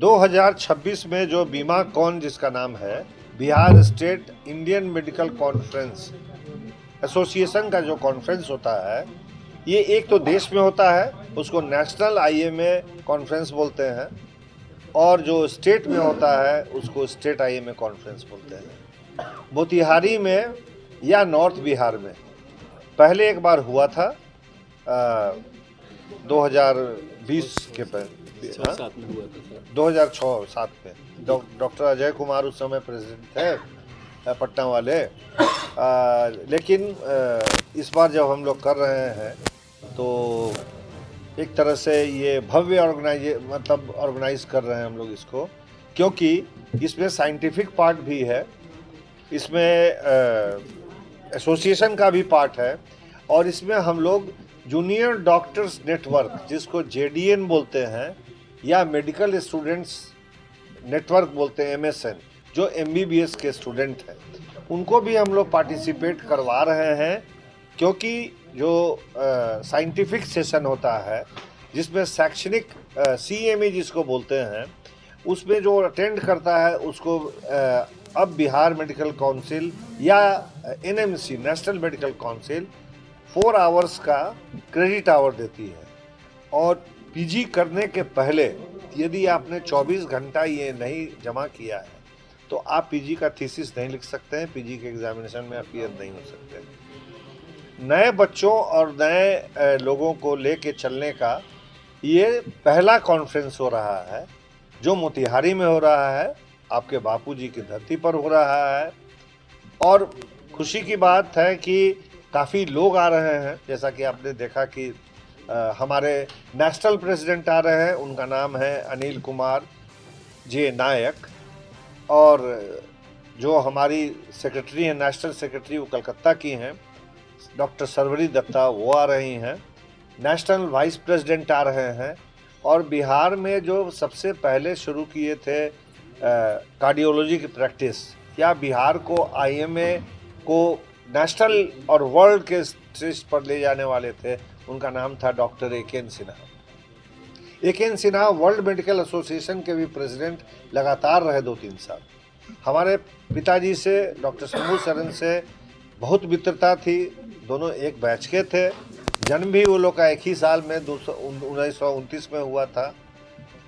2026 में जो बीमा कॉन जिसका नाम है, Bihar state Indian medical conference association का जो कॉन्फ्रेंस होता है, ये एक तो देश में होता है, उसको नेशनल आईएमए कॉन्फ्रेंस बोलते हैं, और जो स्टेट में होता है उसको स्टेट आईएमए कॉन्फ्रेंस बोलते हैं। मोतिहारी में या नॉर्थ बिहार में पहले एक बार हुआ था 2020 के पहले, 2006-07 में हुआ था सर। 2006-07 में डॉक्टर अजय कुमार उस समय प्रेसिडेंट थे पटना वाले। लेकिन इस बार जब हम लोग कर रहे हैं तो एक तरह से ये भव्य ऑर्गेनाइज कर रहे हैं हम लोग इसको, क्योंकि इसमें साइंटिफिक पार्ट भी है, इसमें एसोसिएशन का भी पार्ट है, और इसमें हम लोग जूनियर डॉक्टर्स नेटवर्क जिसको जेडीएन बोलते हैं या मेडिकल स्टूडेंट्स नेटवर्क बोलते हैं एमएसएन, जो एमबीबीएस के स्टूडेंट हैं, उनको भी हम लोग पार्टिसिपेट करवा रहे हैं, क्योंकि जो साइंटिफिक सेशन होता है जिसमें शैक्षणिक सीएमई जिसको बोलते हैं, उसमें जो अटेंड करता है उसको अब बिहार मेडिकल काउंसिल या NMC national medical council 4 hours का क्रेडिट आवर देती है। और पीजी करने के पहले यदि आपने 24 घंटा ये नहीं जमा किया है तो आप पीजी का थीसिस नहीं लिख सकते हैं, पीजी के एग्जामिनेशन में अपीयर नहीं हो सकते। नए बच्चों और नए लोगों को लेके चलने का ये पहला कॉन्फ्रेंस हो रहा है, जो मोतिहारी में हो रहा है, आपके बापूजी की धरती पर हो रहा है। और खुशी की बात है कि काफ़ी लोग आ रहे हैं, जैसा कि आपने देखा कि हमारे नेशनल प्रेसिडेंट आ रहे हैं, उनका नाम है अनिल कुमार जे नायक, और जो हमारी सेक्रेटरी हैं, नेशनल सेक्रेटरी, वो कलकत्ता की हैं, डॉक्टर सर्वरी दत्ता, वो आ रही हैं, नेशनल वाइस प्रेसिडेंट आ रहे हैं। और बिहार में जो सबसे पहले शुरू किए थे कार्डियोलॉजी की प्रैक्टिस, या बिहार को आईएमए को नेशनल और वर्ल्ड के स्टेज पर ले जाने वाले थे, उनका नाम था डॉक्टर एकेन सिन्हा। एकेन सिन्हा वर्ल्ड मेडिकल एसोसिएशन के भी प्रेसिडेंट लगातार रहे 2-3 साल। हमारे पिताजी से डॉक्टर शंभू शरण से बहुत मित्रता थी, दोनों एक बैच के थे, जन्म भी वो लोग का एक ही साल में 1929 में हुआ था।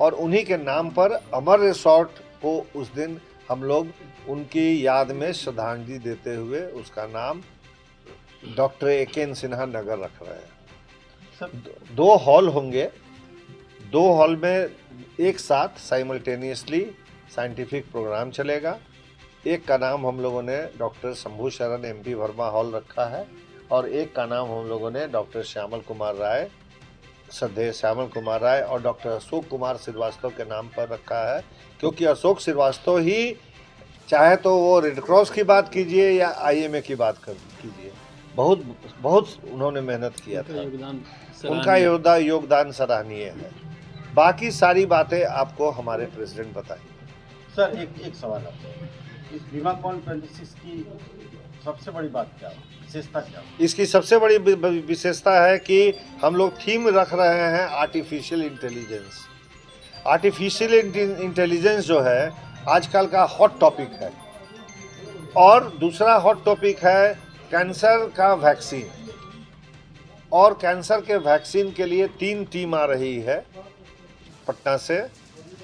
और उन्हीं के नाम पर अमर रिसोर्ट को उस दिन हम लोग उनकी याद में श्रद्धांजलि देते हुए उसका नाम डॉक्टर एकेन सिन्हा नगर रख रहे हैं। 2 हॉल होंगे, 2 हॉल में एक साथ साइमल्टेनियसली साइंटिफिक प्रोग्राम चलेगा। एक का नाम हम लोगों ने डॉक्टर शंभू शरण एमपी वर्मा हॉल रखा है, और एक का नाम हम लोगों ने डॉक्टर श्यामल कुमार राय, श्रद्धेय श्यामल कुमार राय और डॉक्टर अशोक कुमार श्रीवास्तव के नाम पर रखा है, क्योंकि अशोक श्रीवास्तव ही, चाहे तो वो रेड क्रॉस की बात कीजिए या आईएमए की बात कीजिए, बहुत उन्होंने मेहनत किया था, उनका योगदान सराहनीय है। बाकी सारी बातें आपको हमारे प्रेसिडेंट बताएंगे। सर एक सवाल आपसे, इस बीमा कॉन्फ्रेंस की सबसे बड़ी बात क्या है, विशेषता क्या है? इसकी सबसे बड़ी विशेषता है कि हम लोग थीम रख रहे हैं आर्टिफिशियल इंटेलिजेंस। आर्टिफिशियल इंटेलिजेंस जो है आजकल का हॉट टॉपिक है, और दूसरा हॉट टॉपिक है कैंसर का वैक्सीन। और कैंसर के वैक्सीन के लिए 3 टीम आ रही है पटना से,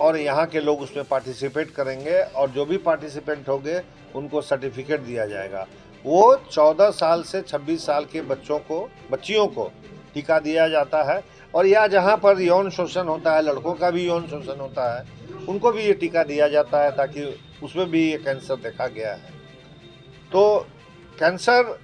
और यहाँ के लोग उसमें पार्टिसिपेट करेंगे, और जो भी पार्टिसिपेंट होंगे उनको सर्टिफिकेट दिया जाएगा। वो 14 साल से 26 साल के बच्चियों को टीका दिया जाता है, और या जहाँ पर यौन शोषण होता है, लड़कों का भी यौन शोषण होता है, उनको भी ये टीका दिया जाता है, ताकि उसमें भी ये कैंसर देखा गया है। तो कैंसर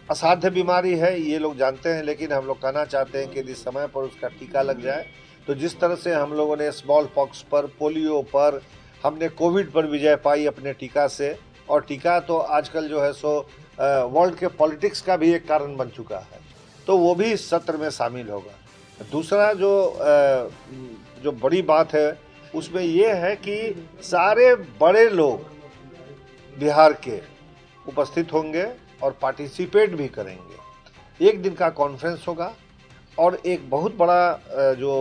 असाध्य बीमारी है, ये लोग जानते हैं, लेकिन हम लोग कहना चाहते हैं कि यदि समय पर उसका टीका लग जाए, तो जिस तरह से हम लोगों ने स्मॉल पॉक्स पर, पोलियो पर, हमने कोविड पर विजय पाई अपने टीका से, और टीका तो आजकल जो है सो वर्ल्ड के पॉलिटिक्स का भी एक कारण बन चुका है, तो वो भी इस सत्र में शामिल होगा। दूसरा जो बड़ी बात है उसमें ये है कि सारे बड़े लोग बिहार के उपस्थित होंगे और पार्टिसिपेट भी करेंगे। एक दिन का कॉन्फ्रेंस होगा, और एक बहुत बड़ा जो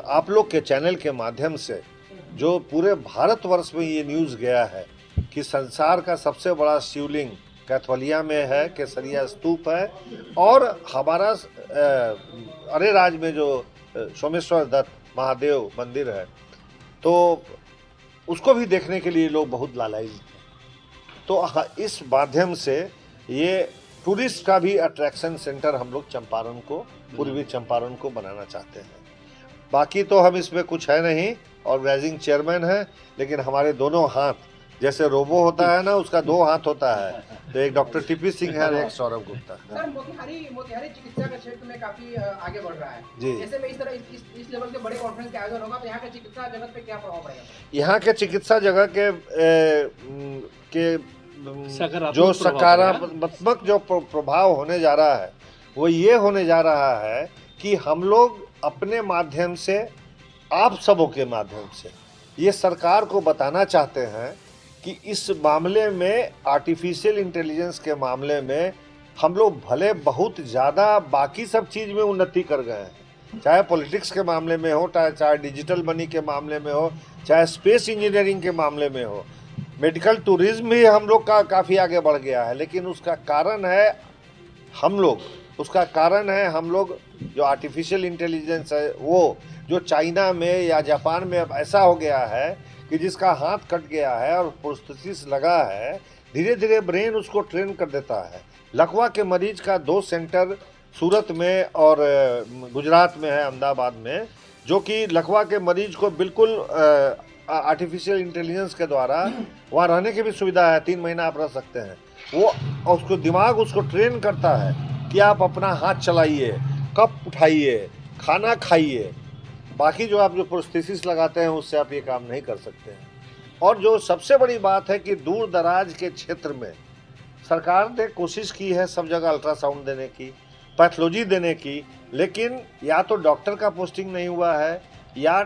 आप लोग के चैनल के माध्यम से जो पूरे भारतवर्ष में ये न्यूज़ गया है कि संसार का सबसे बड़ा शिवलिंग कैथोलिया में है, केसरिया स्तूप है, और हमारा अरेराज में जो सोमेश्वर दत्त महादेव मंदिर है, तो उसको भी देखने के लिए लोग बहुत लालायित हैं। तो इस माध्यम से ये टूरिस्ट का भी अट्रैक्शन सेंटर हम लोग चंपारण को, पूर्वी चंपारण को बनाना चाहते हैं। बाकी तो हम इसमें कुछ है नहीं, ऑर्गेनाइजिंग चेयरमैन है, लेकिन हमारे दोनों हाथ, जैसे रोबो होता है ना, उसका 2 हाथ होता है, तो एक डॉक्टर टीपी सिंह है और एक सौरभ गुप्ता। सर, मोतिहारी चिकित्सा का क्षेत्र में काफी आगे बढ़ रहा है जी। ऐसे में इस तरह इस लेवल के बड़े कॉन्फ्रेंस का आयोजन होगा तो यहाँ के चिकित्सा जगत पे क्या प्रभाव पड़ेगा? यहाँ के चिकित्सा जगह के जो सकारात्मक जो प्रभाव होने जा रहा है, वो ये होने जा रहा है कि हम लोग अपने माध्यम से, आप सबों के माध्यम से ये सरकार को बताना चाहते हैं कि इस मामले में, आर्टिफिशियल इंटेलिजेंस के मामले में, हम लोग भले बहुत ज़्यादा बाकी सब चीज़ में उन्नति कर गए हैं, चाहे पॉलिटिक्स के मामले में हो, चाहे डिजिटल मनी के मामले में हो, चाहे स्पेस इंजीनियरिंग के मामले में हो, मेडिकल टूरिज्म भी हम लोग का काफ़ी आगे बढ़ गया है। लेकिन उसका कारण है हम लोग जो आर्टिफिशियल इंटेलिजेंस है, वो जो चाइना में या जापान में अब ऐसा हो गया है कि जिसका हाथ कट गया है और प्रोस्थेसिस लगा है, धीरे धीरे ब्रेन उसको ट्रेन कर देता है। लकवा के मरीज का 2 सेंटर सूरत में और गुजरात में है, अहमदाबाद में, जो कि लकवा के मरीज को बिल्कुल आर्टिफिशियल इंटेलिजेंस के द्वारा वहाँ रहने की भी सुविधा है, 3 महीना आप रह सकते हैं। वो उसको दिमाग उसको ट्रेन करता है कि आप अपना हाथ चलाइए, कप उठाइए, खाना खाइए। बाकी जो आप जो प्रोस्थेसिस लगाते हैं उससे आप ये काम नहीं कर सकते हैं। और जो सबसे बड़ी बात है कि दूर दराज के क्षेत्र में सरकार ने कोशिश की है सब जगह अल्ट्रासाउंड देने की, पैथोलॉजी देने की, लेकिन या तो डॉक्टर का पोस्टिंग नहीं हुआ है, या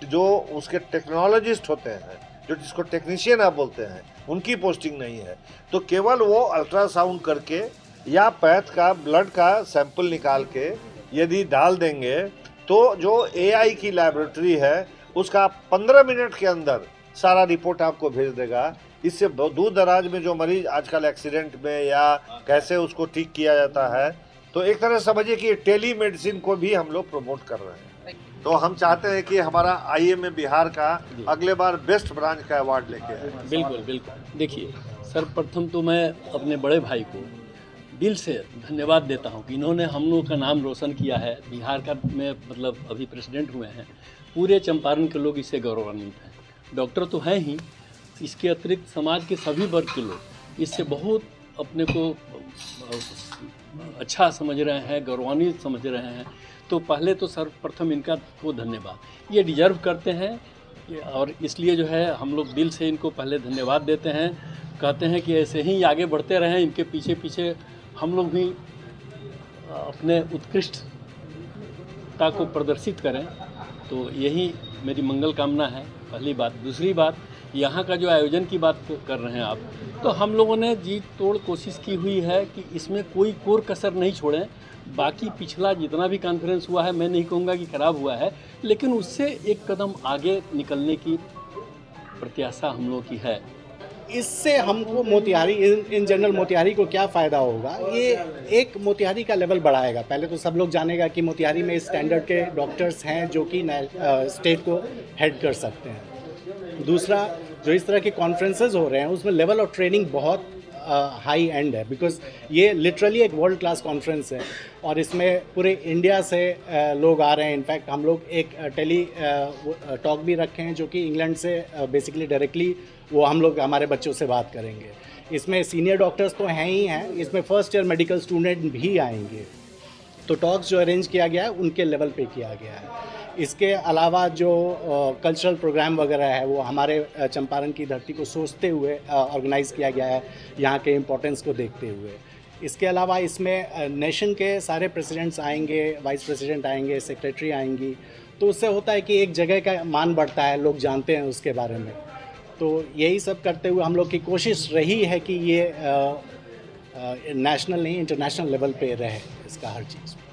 जो उसके टेक्नोलॉजिस्ट होते हैं, जो जिसको टेक्नीशियन आप बोलते हैं, उनकी पोस्टिंग नहीं है। तो केवल वो अल्ट्रासाउंड करके या पैथ का, ब्लड का सैंपल निकाल के यदि डाल देंगे, तो जो AI की लैबोरेटरी है उसका 15 मिनट के अंदर सारा रिपोर्ट आपको भेज देगा। इससे दूर दराज में जो मरीज आजकल एक्सीडेंट में या कैसे उसको ठीक किया जाता है, तो एक तरह समझिए कि टेली मेडिसिन को भी हम लोग प्रमोट कर रहे हैं। तो हम चाहते हैं कि हमारा IMA बिहार का अगले बार बेस्ट ब्रांच का अवार्ड लेके आए। बिल्कुल बिल्कुल। देखिए, सर्वप्रथम तो मैं अपने बड़े भाई को दिल से धन्यवाद देता हूं कि इन्होंने हम लोग का नाम रोशन किया है। बिहार का में मतलब अभी प्रेसिडेंट हुए हैं, पूरे चंपारण के लोग इससे गौरवान्वित हैं। डॉक्टर तो हैं ही, इसके अतिरिक्त समाज के सभी वर्ग के लोग इससे बहुत अपने को अच्छा समझ रहे हैं, गौरवान्वित समझ रहे हैं। तो पहले तो सर्वप्रथम इनका को धन्यवाद, ये डिजर्व करते हैं, और इसलिए जो है हम लोग दिल से इनको पहले धन्यवाद देते हैं। कहते हैं कि ऐसे ही आगे बढ़ते रहें, इनके पीछे पीछे हम लोग भी अपने उत्कृष्टता को प्रदर्शित करें। तो यही मेरी मंगल कामना है, पहली बात। दूसरी बात, यहाँ का जो आयोजन की बात कर रहे हैं आप, तो हम लोगों ने जी तोड़ कोशिश की हुई है कि इसमें कोई कोर कसर नहीं छोड़ें। बाकी पिछला जितना भी कॉन्फ्रेंस हुआ है, मैं नहीं कहूँगा कि खराब हुआ है, लेकिन उससे एक कदम आगे निकलने की प्रत्याशा हम लोग की है। इससे हमको मोतिहारी, इन जनरल मोतिहारी को क्या फ़ायदा होगा? ये एक मोतिहारी का लेवल बढ़ाएगा। पहले तो सब लोग जानेगा कि मोतिहारी में स्टैंडर्ड के डॉक्टर्स हैं जो कि स्टेट को हेड कर सकते हैं। दूसरा, जो इस तरह के कॉन्फ्रेंसेस हो रहे हैं उसमें लेवल ऑफ ट्रेनिंग बहुत हाई एंड है, बिकॉज ये लिटरली एक वर्ल्ड क्लास कॉन्फ्रेंस है और इसमें पूरे इंडिया से लोग आ रहे हैं। इनफैक्ट हम लोग एक टेली टॉक भी रखे हैं जो कि इंग्लैंड से बेसिकली डायरेक्टली वो हम लोग हमारे बच्चों से बात करेंगे। इसमें सीनियर डॉक्टर्स तो हैं ही हैं, इसमें फर्स्ट ईयर मेडिकल स्टूडेंट भी आएंगे। तो टॉक्स जो अरेंज किया गया है उनके लेवल पे किया गया है। इसके अलावा जो कल्चरल प्रोग्राम वगैरह है वो हमारे चंपारण की धरती को सोचते हुए ऑर्गेनाइज़ किया गया है, यहाँ के इम्पोर्टेंस को देखते हुए। इसके अलावा इसमें नेशन के सारे प्रेसिडेंट्स आएंगे, वाइस प्रेसिडेंट आएंगे, सेक्रेटरी आएंगी। तो उससे होता है कि एक जगह का मान बढ़ता है, लोग जानते हैं उसके बारे में। तो यही सब करते हुए हम लोग की कोशिश रही है कि ये नेशनल नहीं, इंटरनेशनल लेवल पे रहे इसका हर चीज़।